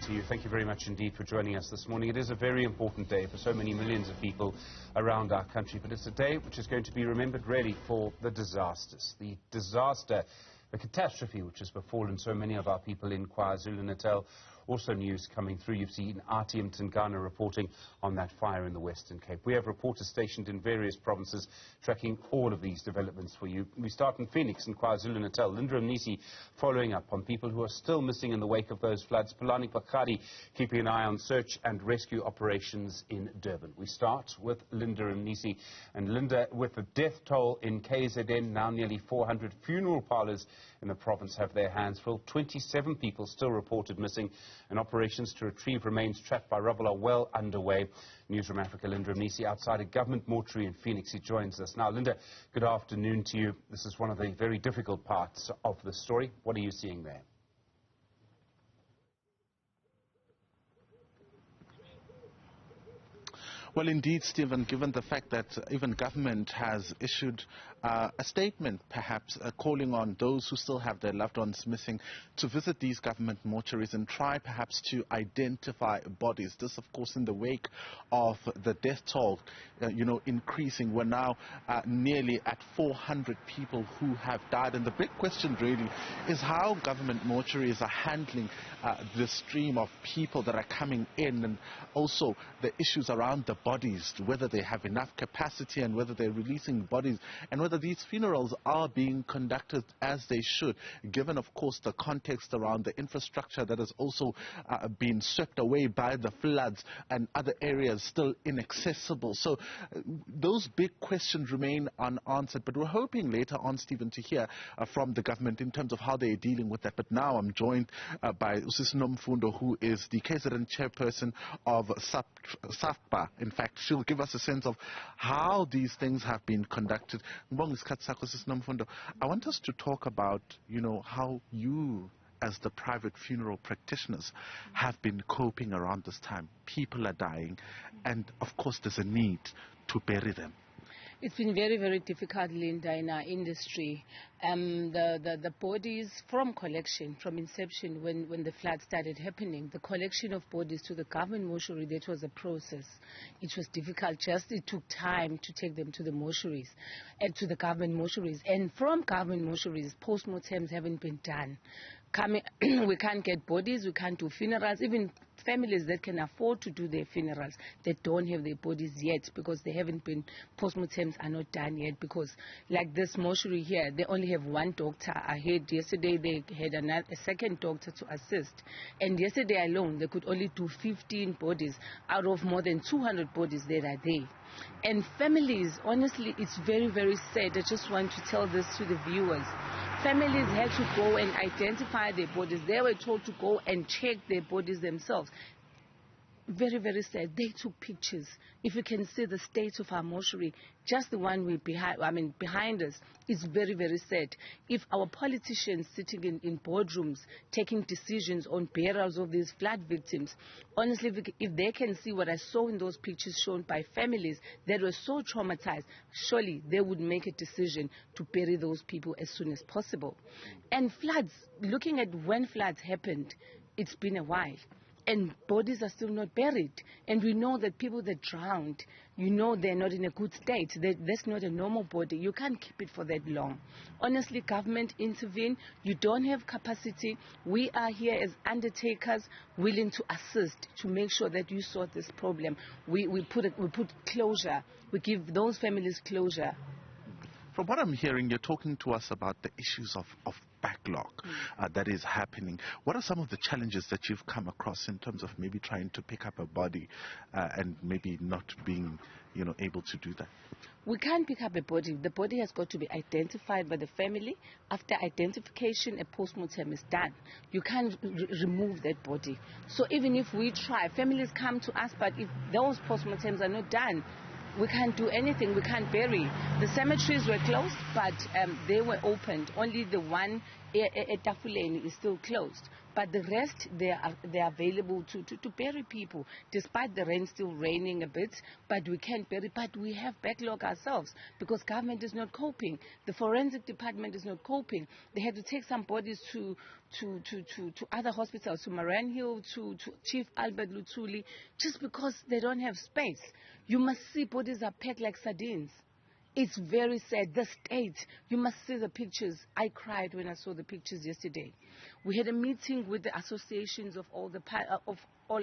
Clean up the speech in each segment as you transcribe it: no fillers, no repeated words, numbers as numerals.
to you. Thank you very much indeed for joining us this morning. It is a very important day for so many millions of people around our country, but it's a day which is going to be remembered really for the disasters. The disaster, the catastrophe which has befallen so many of our people in KwaZulu-Natal. Also news coming through. You've seen RTM Tingana reporting on that fire in the Western Cape. We have reporters stationed in various provinces tracking all of these developments for you. We start in Phoenix in KwaZulu-Natal. Mnisi following up on people who are still missing in the wake of those floods. Palani Pakadi keeping an eye on search and rescue operations in Durban. We start with Linda Mnisi. And Linda, with the death toll in KZN, now nearly 400 funeral parlours in the province have their hands full. 27 people still reported missing, and operations to retrieve remains trapped by rubble are well underway. Newzroom Afrika, Linda Mnisi, outside a government mortuary in Phoenix. He joins us now. Linda, good afternoon to you. This is one of the very difficult parts of the story. What are you seeing there? Well, indeed, Stephen, given the fact that even government has issued a statement, perhaps calling on those who still have their loved ones missing to visit these government mortuaries and try perhaps to identify bodies. This, of course, in the wake of the death toll, increasing. We're now nearly at 400 people who have died. And the big question really is how government mortuaries are handling the stream of people that are coming in, and also the issues around the bodies, whether they have enough capacity and whether they're releasing bodies, and whether these funerals are being conducted as they should, given, of course, the context around the infrastructure that has also been swept away by the floods and other areas still inaccessible. So those big questions remain unanswered, but we're hoping later on, Stephen, to hear from the government in terms of how they're dealing with that. But now I'm joined by Usisi Nomfundo, who is the KZN chairperson of SAFPA. In fact, she'll give us a sense of how these things have been conducted. I want us to talk about, how you, as the private funeral practitioners, have been coping around this time. People are dying, and of course there's a need to bury them. It's been very, very difficult, Linda, in our industry. The bodies from collection, from inception, when the flood started happening, the collection of bodies to the government mortuary, that was a process. It was difficult. It took time to take them to the mortuaries, and to the government mortuaries. And from government mortuaries, post-mortems haven't been done. We can't get bodies, we can't do funerals. Even families that can afford to do their funerals, they don't have their bodies yet because they haven't been, post-mortems are not done yet, because like this mortuary here, they only have one doctor. I heard yesterday they had a second doctor to assist, and yesterday alone they could only do 15 bodies out of more than 200 bodies that are there. And families, honestly, it's very, very sad. I just want to tell this to the viewers. Families had to go and identify their bodies. They were told to go and check their bodies themselves. Very, very sad. They took pictures. If you can see the state of our mortuary, just the one behind us, is very, very sad. If our politicians sitting in boardrooms taking decisions on burials of these flood victims, honestly, if they can see what I saw in those pictures shown by families that were so traumatized, surely they would make a decision to bury those people as soon as possible. And floods, looking at when floods happened, it's been a while. And bodies are still not buried. And we know that people that drowned, they're not in a good state. That's not a normal body. You can't keep it for that long. Honestly, government intervene. You don't have capacity. We are here as undertakers willing to assist to make sure that you sort this problem. We put closure. We give those families closure. From what I'm hearing, you're talking to us about the issues of backlog that is happening. What are some of the challenges that you've come across in terms of maybe trying to pick up a body and maybe not being, able to do that? We can't pick up a body. The body has got to be identified by the family. After identification, a post-mortem is done. You can't remove that body. So even if we try, families come to us, but if those post-mortems are not done, we can't do anything. We can't bury. The cemeteries were closed, but they were opened. Only the one at Tafuleni is still closed. But the rest, they're available to bury people, despite the rain still raining a bit, but we can't bury, but we have backlog ourselves because government is not coping. The forensic department is not coping. They had to take some bodies to other hospitals, to Moran Hill, to Chief Albert Luthuli, just because they don't have space. You must see bodies are packed like sardines. It's very sad. The state, you must see the pictures. I cried when I saw the pictures yesterday. We had a meeting with the associations of all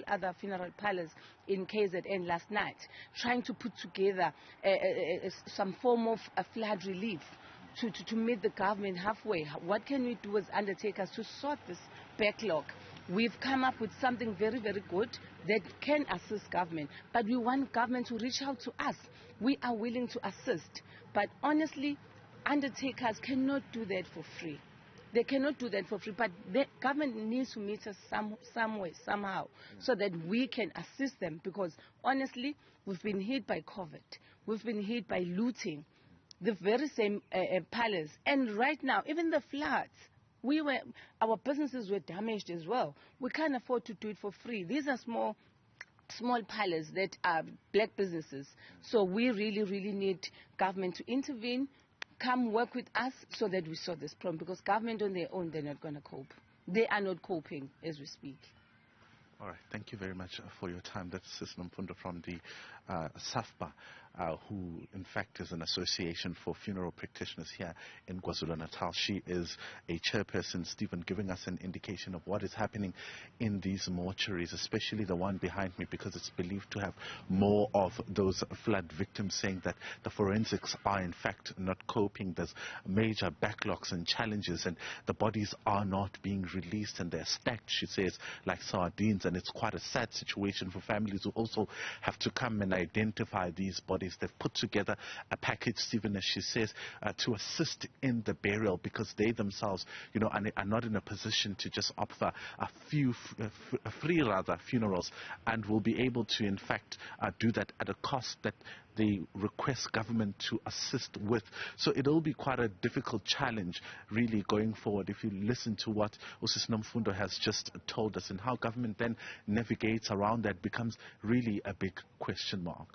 other funeral parlours in KZN last night, trying to put together some form of a flood relief to meet the government halfway. What can we do as undertakers to sort this backlog? We've come up with something very, very good that can assist government, but we want government to reach out to us. We are willing to assist, but honestly, undertakers cannot do that for free. They cannot do that for free, but the government needs to meet us some way, somehow, so that we can assist them, because honestly, we've been hit by COVID. We've been hit by looting, the very same palace, and right now, even the floods. Our businesses were damaged as well. We can't afford to do it for free. These are small palaces that are black businesses. So we really, really need government to intervene, come work with us so that we sort this problem, because government on their own, they're not going to cope. They are not coping as we speak. All right, thank you very much for your time. That's Sis Nomfundo from the SAFPA, who in fact is an association for funeral practitioners here in KwaZulu-Natal. She is a chairperson, Stephen, giving us an indication of what is happening in these mortuaries, especially the one behind me, because it's believed to have more of those flood victims, saying that the forensics are in fact not coping. There's major backlogs and challenges, and the bodies are not being released, and they're stacked, she says, like sardines. And it's quite a sad situation for families who also have to come and identify these bodies. They've put together a package, Stephen, as she says, to assist in the burial, because they themselves, are not in a position to just offer free funerals, and will be able to, in fact, do that at a cost that they request government to assist with. So it'll be quite a difficult challenge, really, going forward, if you listen to what Sis Nomfundo has just told us, and how government then navigates around that becomes really a big question mark.